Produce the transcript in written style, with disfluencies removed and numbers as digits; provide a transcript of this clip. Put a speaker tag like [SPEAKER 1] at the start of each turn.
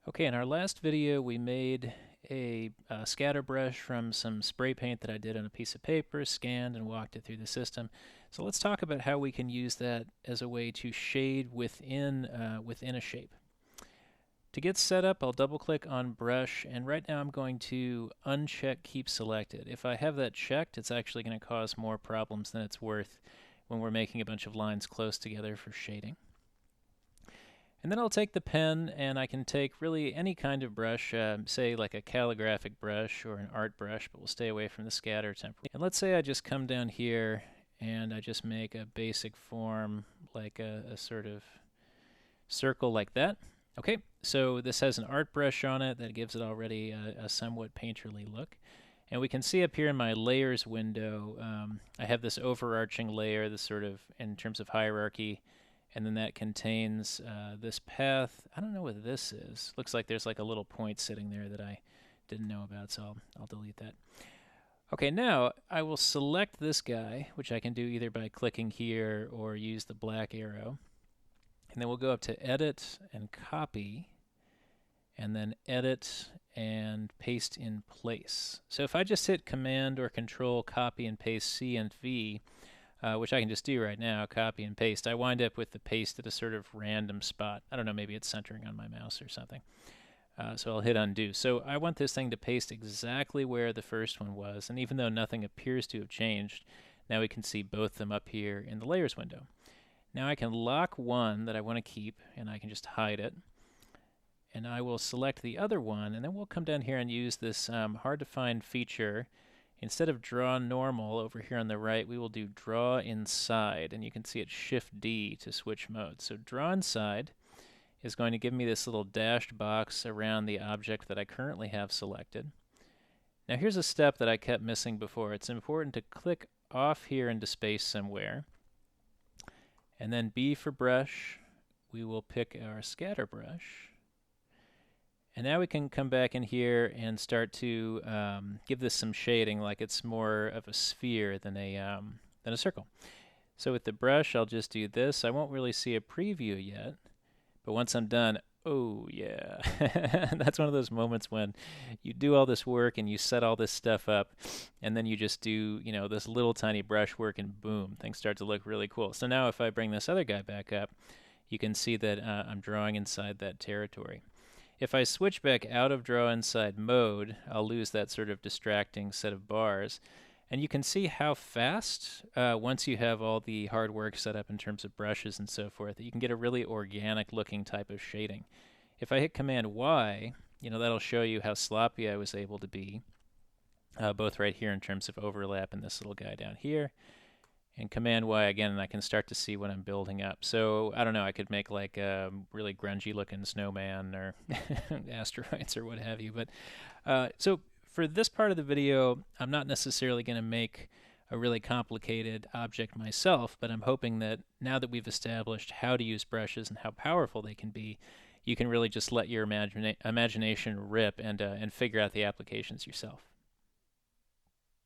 [SPEAKER 1] Okay, in our last video we made a scatter brush from some spray paint that I did on a piece of paper, scanned and walked it through the system. So let's talk about how we can use that as a way to shade within a shape. To get set up, I'll double click on brush, and right now I'm going to uncheck keep selected. If I have that checked, it's actually going to cause more problems than it's worth when we're making a bunch of lines close together for shading. And then I'll take the pen, and I can take really any kind of brush, say like a calligraphic brush or an art brush, but we'll stay away from the scatter temporarily. And let's say I just come down here and I just make a basic form like a sort of circle like that. Okay, so this has an art brush on it that gives it already a somewhat painterly look. And we can see up here in my layers window, I have this overarching layer, this sort of, in terms of hierarchy, and then that contains this path. I don't know what this is. Looks like there's like a little point sitting there that I didn't know about, so I'll delete that. Okay, now I will select this guy, which I can do either by clicking here or use the black arrow. And then we'll go up to Edit and Copy, and then Edit and Paste in Place. So if I just hit Command or Control, Copy and Paste C and V, which I can just do right now, copy and paste, I wind up with the paste at a sort of random spot. I don't know, maybe it's centering on my mouse or something. So I'll hit undo. So I want this thing to paste exactly where the first one was, and even though nothing appears to have changed, now we can see both of them up here in the layers window. Now I can lock one that I want to keep, and I can just hide it. And I will select the other one, and then we'll come down here and use this hard to find feature. Instead of draw normal over here on the right, we will do draw inside, and you can see it's Shift D to switch modes. So draw inside is going to give me this little dashed box around the object that I currently have selected. Now here's a step that I kept missing before. It's important to click off here into space somewhere, and then B for brush, we will pick our scatter brush. And now we can come back in here and start to give this some shading, like it's more of a sphere than a circle. So with the brush, I'll just do this. I won't really see a preview yet, but once I'm done, oh yeah. That's one of those moments when you do all this work and you set all this stuff up, and then you just do, you know, this little tiny brush work, and boom, things start to look really cool. So now if I bring this other guy back up, you can see that I'm drawing inside that territory. If I switch back out of draw inside mode, I'll lose that sort of distracting set of bars. And you can see how fast, once you have all the hard work set up in terms of brushes and so forth, that you can get a really organic looking type of shading. If I hit Command Y, you know, that'll show you how sloppy I was able to be, both right here in terms of overlap and this little guy down here. And Command Y again, and I can start to see what I'm building up. So I don't know, I could make like a really grungy looking snowman or asteroids or what have you. But so for this part of the video, I'm not necessarily going to make a really complicated object myself, but I'm hoping that now that we've established how to use brushes and how powerful they can be, you can really just let your imagination rip and figure out the applications yourself.